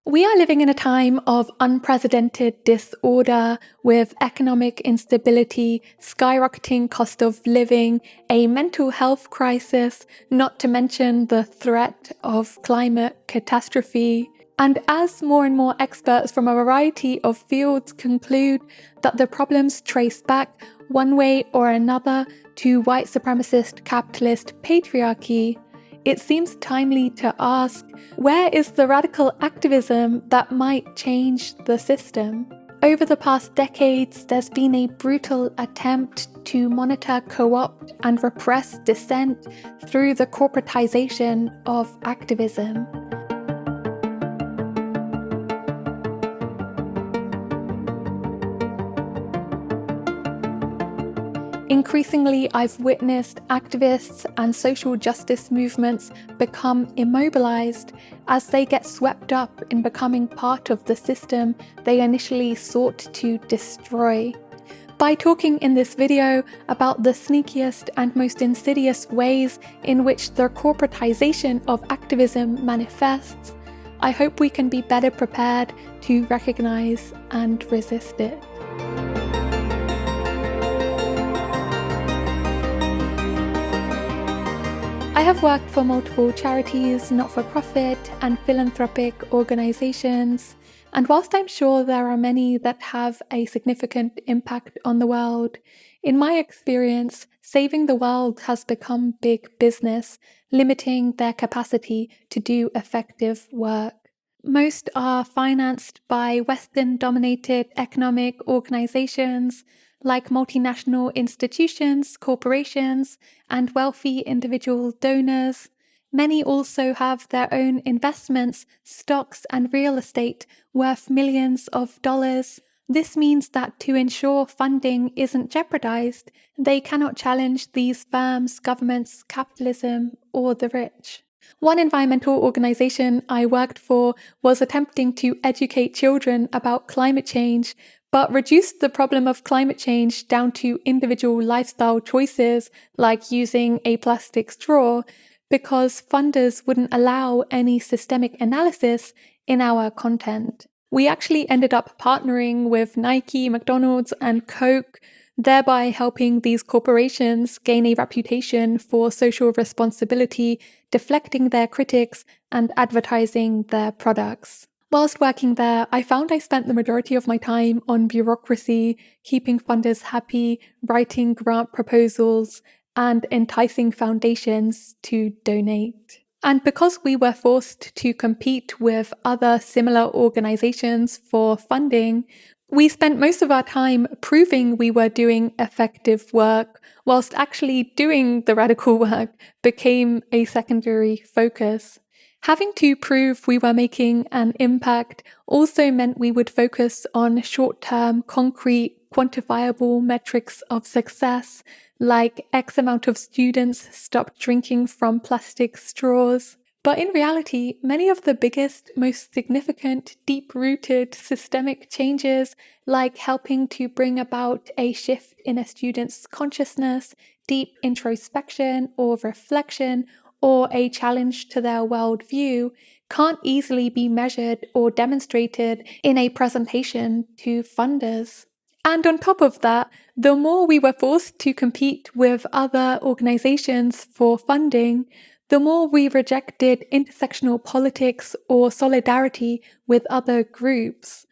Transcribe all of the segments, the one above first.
We are living in a time of unprecedented disorder with economic instability, skyrocketing cost of living, a mental health crisis, not to mention the threat of climate catastrophe. And as more and more experts from a variety of fields conclude that the problems trace back one way or another to white supremacist capitalist patriarchy, it seems timely to ask, where is the radical activism that might change the system? Over the past decades, there's been a brutal attempt to monitor, co-opt, and repress dissent through the corporatization of activism. Increasingly, I've witnessed activists and social justice movements become immobilized as they get swept up in becoming part of the system they initially sought to destroy. By talking in this video about the sneakiest and most insidious ways in which the corporatization of activism manifests, I hope we can be better prepared to recognize and resist it. I have worked for multiple charities, not-for-profit, and philanthropic organizations, and whilst I'm sure there are many that have a significant impact on the world, in my experience, saving the world has become big business, limiting their capacity to do effective work. Most are financed by Western-dominated economic organizations like multinational institutions, corporations, and wealthy individual donors. Many also have their own investments, stocks, and real estate worth millions of dollars. This means that to ensure funding isn't jeopardized, they cannot challenge these firms, governments, capitalism, or the rich. One environmental organization I worked for was attempting to educate children about climate change, but reduced the problem of climate change down to individual lifestyle choices like using a plastic straw, because funders wouldn't allow any systemic analysis in our content. We actually ended up partnering with Nike, McDonald's, and Coke, thereby helping these corporations gain a reputation for social responsibility, deflecting their critics and advertising their products. Whilst working there, I found I spent the majority of my time on bureaucracy, keeping funders happy, writing grant proposals, and enticing foundations to donate. And because we were forced to compete with other similar organizations for funding, we spent most of our time proving we were doing effective work, whilst actually doing the radical work became a secondary focus. Having to prove we were making an impact also meant we would focus on short-term, concrete, quantifiable metrics of success, like X amount of students stopped drinking from plastic straws. But in reality, many of the biggest, most significant, deep-rooted systemic changes, like helping to bring about a shift in a student's consciousness, deep introspection or reflection, or a challenge to their worldview, can't easily be measured or demonstrated in a presentation to funders. And on top of that, the more we were forced to compete with other organizations for funding, the more we rejected intersectional politics or solidarity with other groups.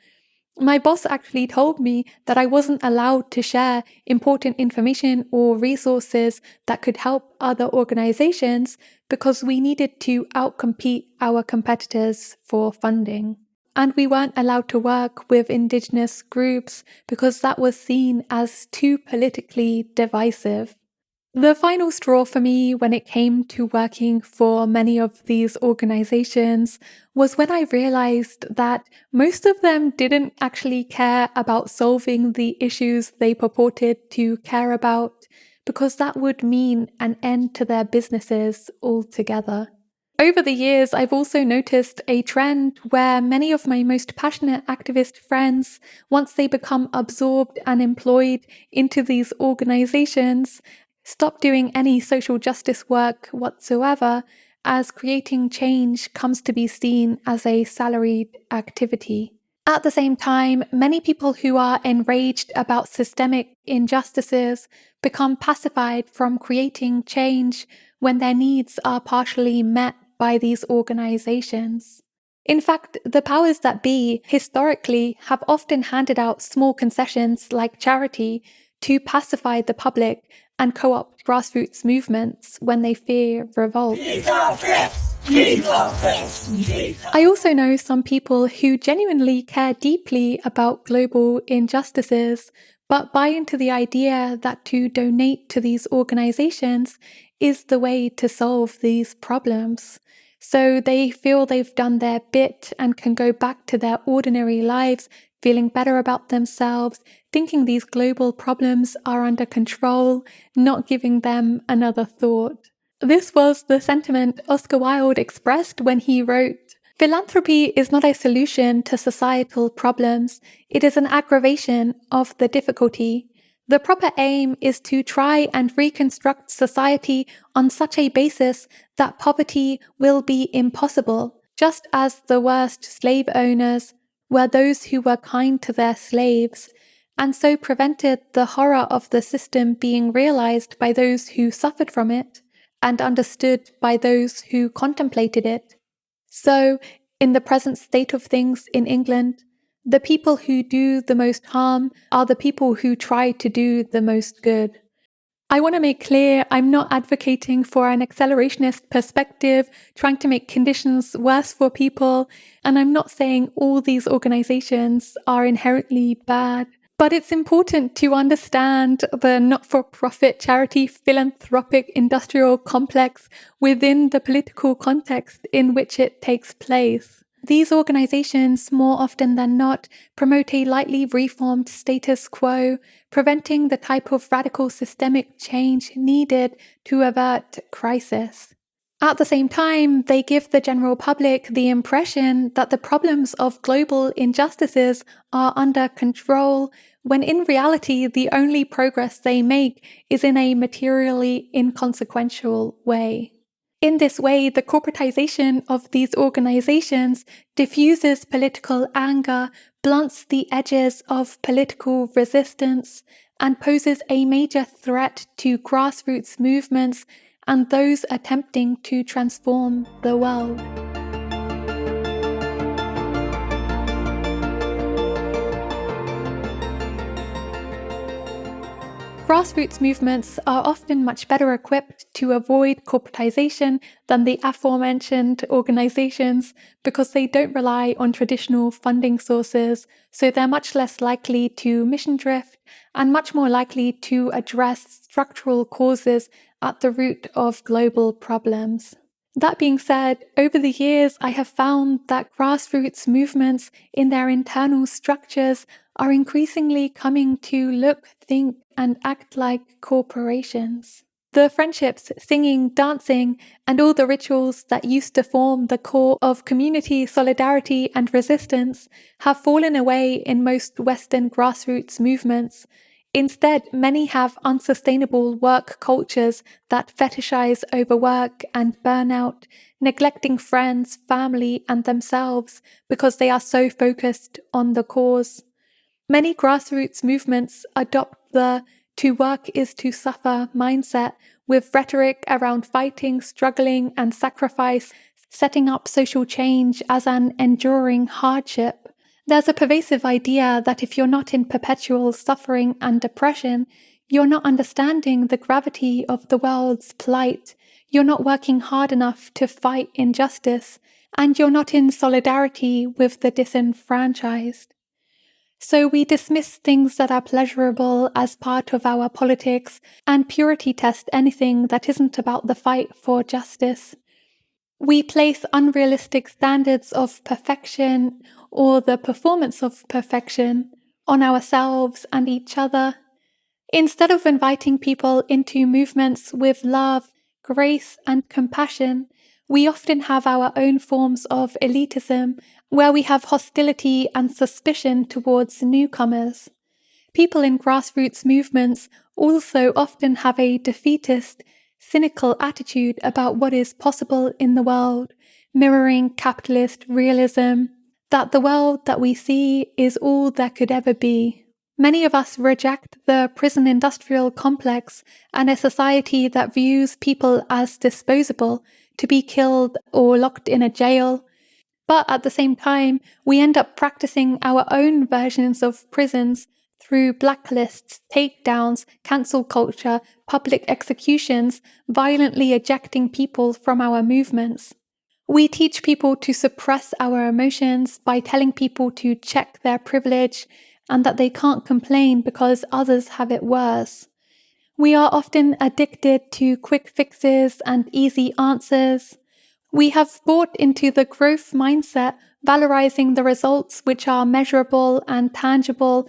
My boss actually told me that I wasn't allowed to share important information or resources that could help other organizations because we needed to outcompete our competitors for funding. And we weren't allowed to work with Indigenous groups because that was seen as too politically divisive. The final straw for me when it came to working for many of these organizations was when I realized that most of them didn't actually care about solving the issues they purported to care about, because that would mean an end to their businesses altogether. Over the years, I've also noticed a trend where many of my most passionate activist friends, once they become absorbed and employed into these organizations, stop doing any social justice work whatsoever as creating change comes to be seen as a salaried activity. At the same time, many people who are enraged about systemic injustices become pacified from creating change when their needs are partially met by these organizations. In fact, the powers that be historically have often handed out small concessions like charity to pacify the public and co-opt grassroots movements when they fear revolt. I also know some people who genuinely care deeply about global injustices, but buy into the idea that to donate to these organizations is the way to solve these problems. So they feel they've done their bit and can go back to their ordinary lives, feeling better about themselves, thinking these global problems are under control, not giving them another thought. This was the sentiment Oscar Wilde expressed when he wrote, "Philanthropy is not a solution to societal problems, it is an aggravation of the difficulty. The proper aim is to try and reconstruct society on such a basis that poverty will be impossible, just as the worst slave owners were those who were kind to their slaves, and so prevented the horror of the system being realized by those who suffered from it, and understood by those who contemplated it. So, in the present state of things in England, the people who do the most harm are the people who try to do the most good." I want to make clear I'm not advocating for an accelerationist perspective, trying to make conditions worse for people, and I'm not saying all these organizations are inherently bad. But it's important to understand the not-for-profit charity philanthropic industrial complex within the political context in which it takes place. These organizations, more often than not, promote a lightly reformed status quo, preventing the type of radical systemic change needed to avert crisis. At the same time, they give the general public the impression that the problems of global injustices are under control, when in reality the only progress they make is in a materially inconsequential way. In this way, the corporatization of these organizations diffuses political anger, blunts the edges of political resistance, and poses a major threat to grassroots movements and those attempting to transform the world. Grassroots movements are often much better equipped to avoid corporatization than the aforementioned organizations because they don't rely on traditional funding sources, so they're much less likely to mission drift and much more likely to address structural causes at the root of global problems. That being said, over the years I have found that grassroots movements in their internal structures are increasingly coming to look, think, and act like corporations. The friendships, singing, dancing, and all the rituals that used to form the core of community solidarity and resistance have fallen away in most Western grassroots movements. Instead, many have unsustainable work cultures that fetishize overwork and burnout, neglecting friends, family, and themselves because they are so focused on the cause. Many grassroots movements adopt the "to work is to suffer" mindset, with rhetoric around fighting, struggling, and sacrifice, setting up social change as an enduring hardship. There's a pervasive idea that if you're not in perpetual suffering and depression, you're not understanding the gravity of the world's plight, you're not working hard enough to fight injustice, and you're not in solidarity with the disenfranchised. So we dismiss things that are pleasurable as part of our politics and purity test anything that isn't about the fight for justice. We place unrealistic standards of perfection or the performance of perfection on ourselves and each other. Instead of inviting people into movements with love, grace, and compassion, we often have our own forms of elitism where we have hostility and suspicion towards newcomers. People in grassroots movements also often have a defeatist, cynical attitude about what is possible in the world, mirroring capitalist realism, that the world that we see is all there could ever be. Many of us reject the prison industrial complex and a society that views people as disposable, to be killed or locked in a jail. But at the same time, we end up practicing our own versions of prisons through blacklists, takedowns, cancel culture, public executions, violently ejecting people from our movements. We teach people to suppress our emotions by telling people to check their privilege and that they can't complain because others have it worse. We are often addicted to quick fixes and easy answers. We have bought into the growth mindset, valorizing the results which are measurable and tangible,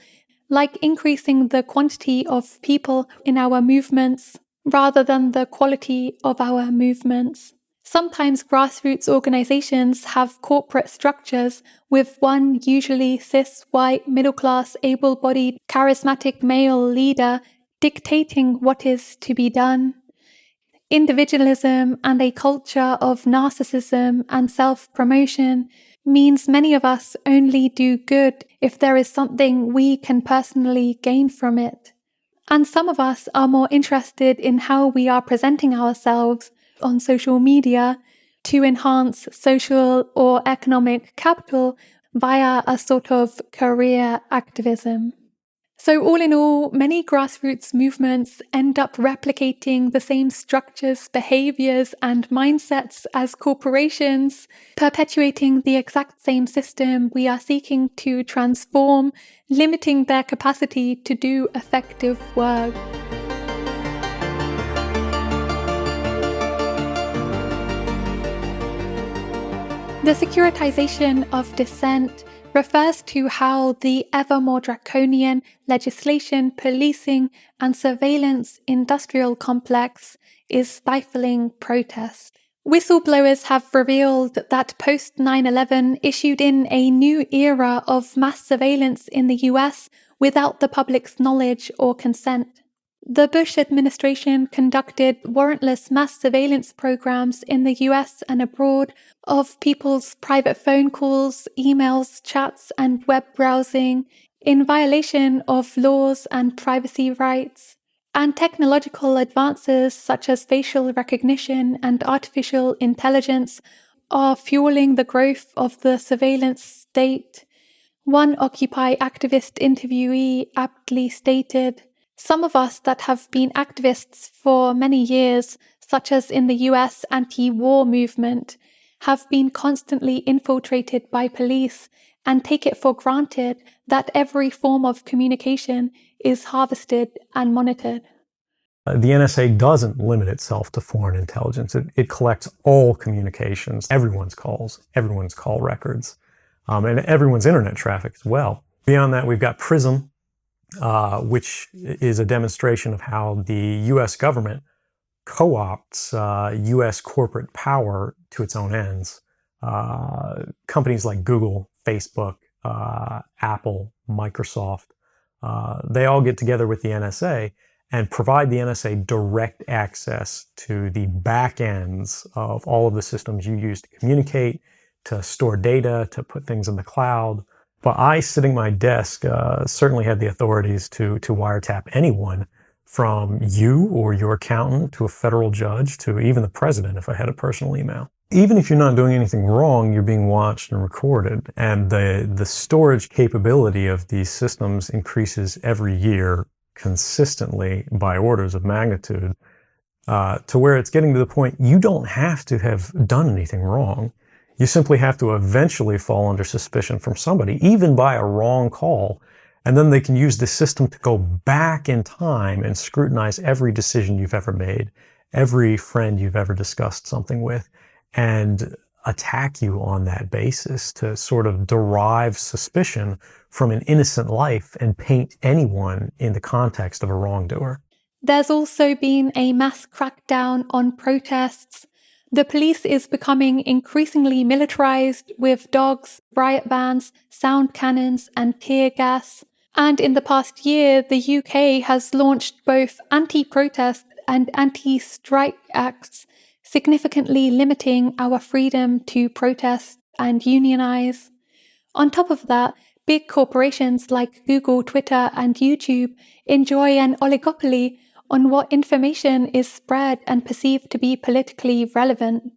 like increasing the quantity of people in our movements rather than the quality of our movements. Sometimes grassroots organizations have corporate structures with one usually cis, white, middle-class, able-bodied, charismatic male leader dictating what is to be done. Individualism and a culture of narcissism and self-promotion means many of us only do good if there is something we can personally gain from it. And some of us are more interested in how we are presenting ourselves on social media to enhance social or economic capital via a sort of career activism. So all in all, many grassroots movements end up replicating the same structures, behaviors, and mindsets as corporations, perpetuating the exact same system we are seeking to transform, limiting their capacity to do effective work. The Securitization of Dissent refers to how the ever more draconian legislation, policing, and surveillance industrial complex is stifling protest. Whistleblowers have revealed that post 9/11 issued in a new era of mass surveillance in the US without the public's knowledge or consent. The Bush administration conducted warrantless mass surveillance programs in the US and abroad of people's private phone calls, emails, chats, and web browsing in violation of laws and privacy rights. And technological advances such as facial recognition and artificial intelligence are fueling the growth of the surveillance state. One Occupy activist interviewee aptly stated, "Some of us that have been activists for many years, such as in the US anti-war movement, have been constantly infiltrated by police and take it for granted that every form of communication is harvested and monitored." The NSA doesn't limit itself to foreign intelligence. It collects all communications, everyone's calls, everyone's call records, and everyone's internet traffic as well. Beyond that, we've got PRISM, which is a demonstration of how the US government co-opts US corporate power to its own ends. Companies like Google, Facebook, Apple, Microsoft, they all get together with the NSA and provide the NSA direct access to the back ends of all of the systems you use to communicate, to store data, to put things in the cloud. But I, sitting at my desk, certainly had the authorities to wiretap anyone, from you or your accountant to a federal judge to even the president if I had a personal email. Even if you're not doing anything wrong, you're being watched and recorded. And the storage capability of these systems increases every year consistently by orders of magnitude, to where it's getting to the point you don't have to have done anything wrong. You simply have to eventually fall under suspicion from somebody, even by a wrong call, and then they can use the system to go back in time and scrutinize every decision you've ever made, every friend you've ever discussed something with, and attack you on that basis to sort of derive suspicion from an innocent life and paint anyone in the context of a wrongdoer. There's also been a mass crackdown on protests. The police is becoming increasingly militarized with dogs, riot vans, sound cannons, and tear gas. And in the past year, the UK has launched both anti-protest and anti-strike acts, significantly limiting our freedom to protest and unionize. On top of that, big corporations like Google, Twitter, and YouTube enjoy an oligopoly on what information is spread and perceived to be politically relevant.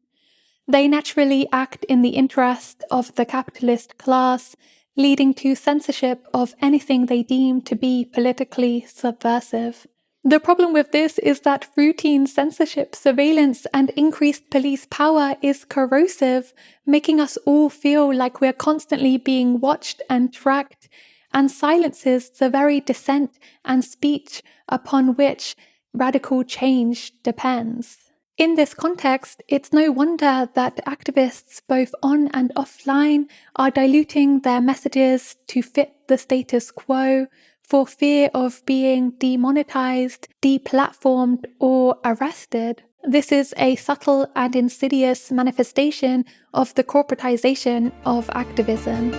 They naturally act in the interest of the capitalist class, leading to censorship of anything they deem to be politically subversive. The problem with this is that routine censorship, surveillance, and increased police power is corrosive, making us all feel like we're constantly being watched and tracked, and silences the very dissent and speech upon which radical change depends. In this context, it's no wonder that activists both on and offline are diluting their messages to fit the status quo for fear of being demonetized, deplatformed, or arrested. This is a subtle and insidious manifestation of the corporatization of activism.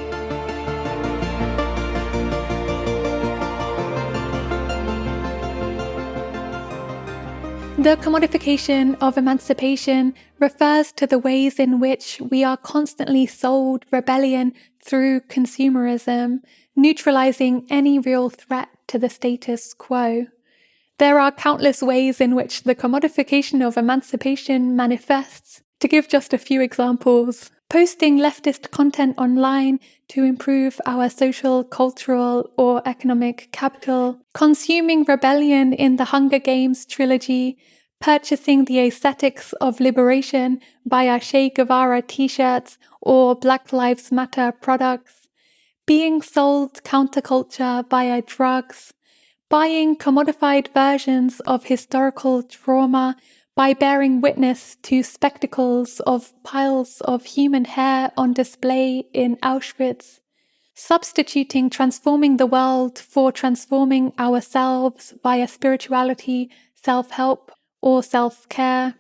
The commodification of emancipation refers to the ways in which we are constantly sold rebellion through consumerism, neutralizing any real threat to the status quo. There are countless ways in which the commodification of emancipation manifests. To give just a few examples, posting leftist content online to improve our social, cultural, or economic capital, consuming rebellion in the Hunger Games trilogy, purchasing the aesthetics of liberation via Che Guevara t-shirts or Black Lives Matter products, being sold counterculture via drugs, buying commodified versions of historical trauma by bearing witness to spectacles of piles of human hair on display in Auschwitz, substituting transforming the world for transforming ourselves via spirituality, self-help, or self-care.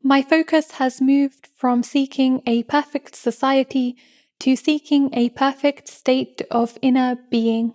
My focus has moved from seeking a perfect society to seeking a perfect state of inner being.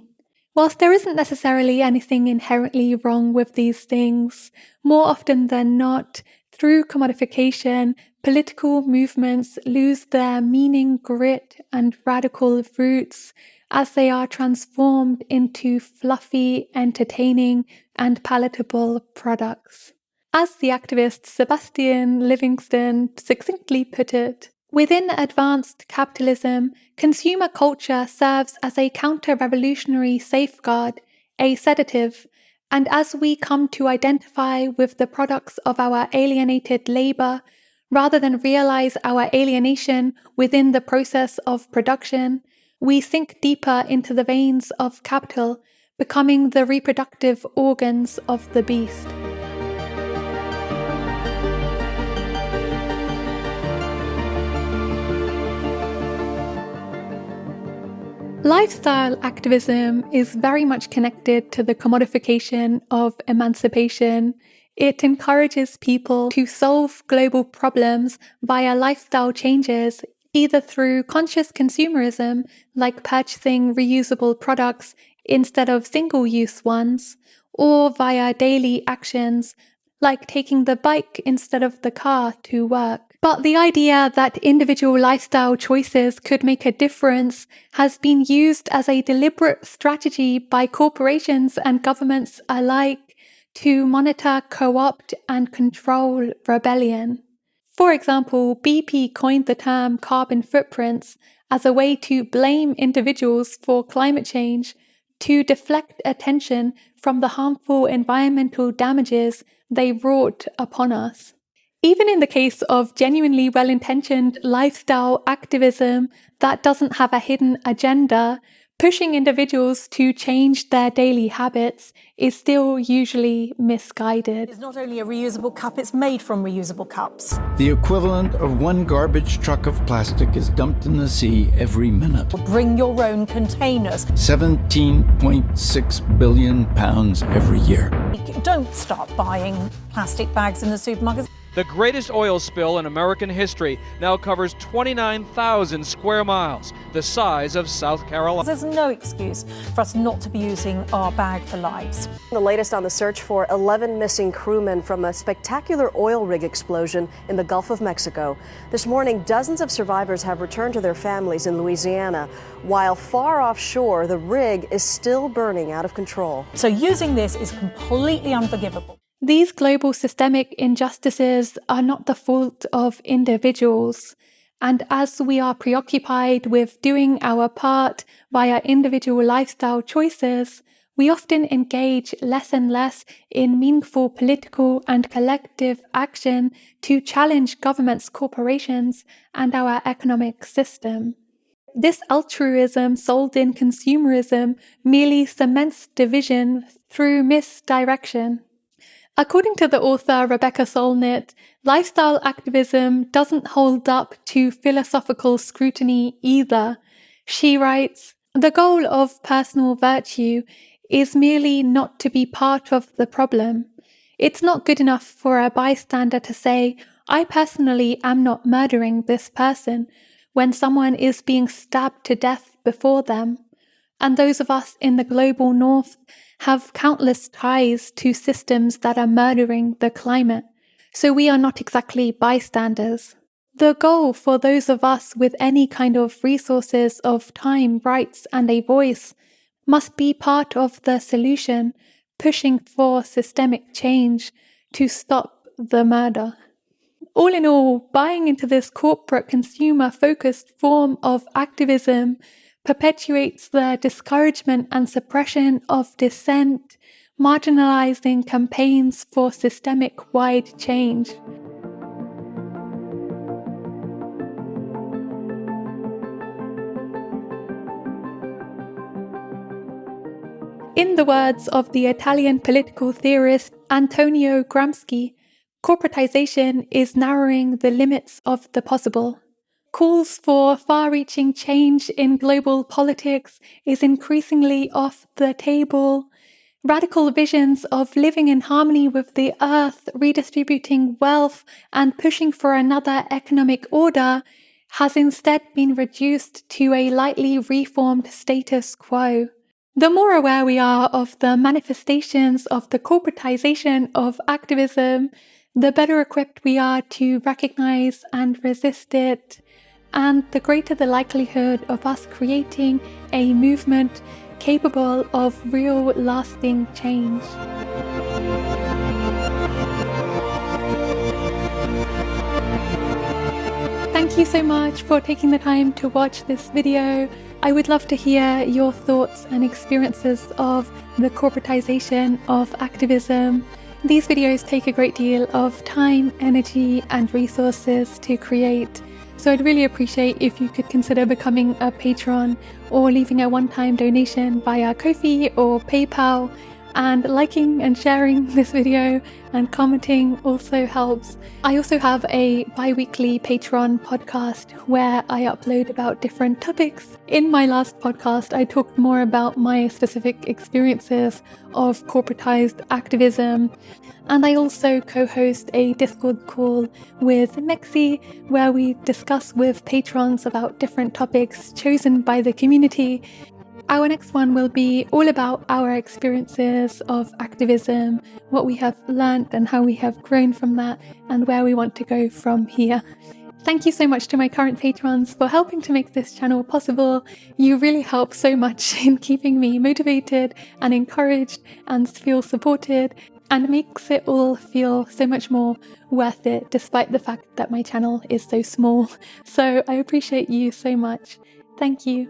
Whilst there isn't necessarily anything inherently wrong with these things, more often than not, through commodification, political movements lose their meaning, grit, and radical roots as they are transformed into fluffy, entertaining, and palatable products. As the activist Sebastian Livingston succinctly put it, within advanced capitalism, consumer culture serves as a counter-revolutionary safeguard, a sedative, and as we come to identify with the products of our alienated labor, rather than realize our alienation within the process of production, we sink deeper into the veins of capital, becoming the reproductive organs of the beast. Lifestyle activism is very much connected to the commodification of emancipation. It encourages people to solve global problems via lifestyle changes, either through conscious consumerism, like purchasing reusable products instead of single-use ones, or via daily actions, like taking the bike instead of the car to work. But the idea that individual lifestyle choices could make a difference has been used as a deliberate strategy by corporations and governments alike to monitor, co-opt, and control rebellion. For example, BP coined the term carbon footprints as a way to blame individuals for climate change, to deflect attention from the harmful environmental damages they wrought upon us. Even in the case of genuinely well-intentioned lifestyle activism that doesn't have a hidden agenda, pushing individuals to change their daily habits is still usually misguided. It's not only a reusable cup, it's made from reusable cups. The equivalent of one garbage truck of plastic is dumped in the sea every minute. Bring your own containers. 17.6 billion pounds every year. Don't start buying plastic bags in the supermarkets. The greatest oil spill in American history now covers 29,000 square miles, the size of South Carolina. There's no excuse for us not to be using our bag for lives. The latest on the search for 11 missing crewmen from a spectacular oil rig explosion in the Gulf of Mexico. This morning, dozens of survivors have returned to their families in Louisiana, while far offshore, the rig is still burning out of control. So using this is completely unforgivable. These global systemic injustices are not the fault of individuals, and as we are preoccupied with doing our part via individual lifestyle choices, we often engage less and less in meaningful political and collective action to challenge governments, corporations, and our economic system. This altruism sold in consumerism merely cements division through misdirection. According to the author Rebecca Solnit, lifestyle activism doesn't hold up to philosophical scrutiny either. She writes, "The goal of personal virtue is merely not to be part of the problem. It's not good enough for a bystander to say, 'I personally am not murdering this person,' when someone is being stabbed to death before them. And those of us in the global north have countless ties to systems that are murdering the climate, so we are not exactly bystanders. The goal for those of us with any kind of resources of time, rights, and a voice must be part of the solution, pushing for systemic change to stop the murder." All in all, buying into this corporate consumer-focused form of activism perpetuates the discouragement and suppression of dissent, marginalizing campaigns for systemic-wide change. In the words of the Italian political theorist Antonio Gramsci, corporatization is narrowing the limits of the possible. Calls for far-reaching change in global politics is increasingly off the table. Radical visions of living in harmony with the earth, redistributing wealth, and pushing for another economic order has instead been reduced to a lightly reformed status quo. The more aware we are of the manifestations of the corporatization of activism, the better equipped we are to recognize and resist it, and the greater the likelihood of us creating a movement capable of real lasting change. Thank you so much for taking the time to watch this video. I would love to hear your thoughts and experiences of the corporatization of activism. These videos take a great deal of time, energy, and resources to create, so I'd really appreciate if you could consider becoming a patron or leaving a one-time donation via Ko-fi or PayPal. And liking and sharing this video and commenting also helps. I also have a bi-weekly Patreon podcast where I upload about different topics. In my last podcast, I talked more about my specific experiences of corporatized activism. And I also co-host a Discord call with Mexi where we discuss with patrons about different topics chosen by the community. Our next one will be all about our experiences of activism, what we have learned and how we have grown from that, and where we want to go from here. Thank you so much to my current patrons for helping to make this channel possible. You really help so much in keeping me motivated and encouraged and feel supported, and makes it all feel so much more worth it despite the fact that my channel is so small. So I appreciate you so much. Thank you.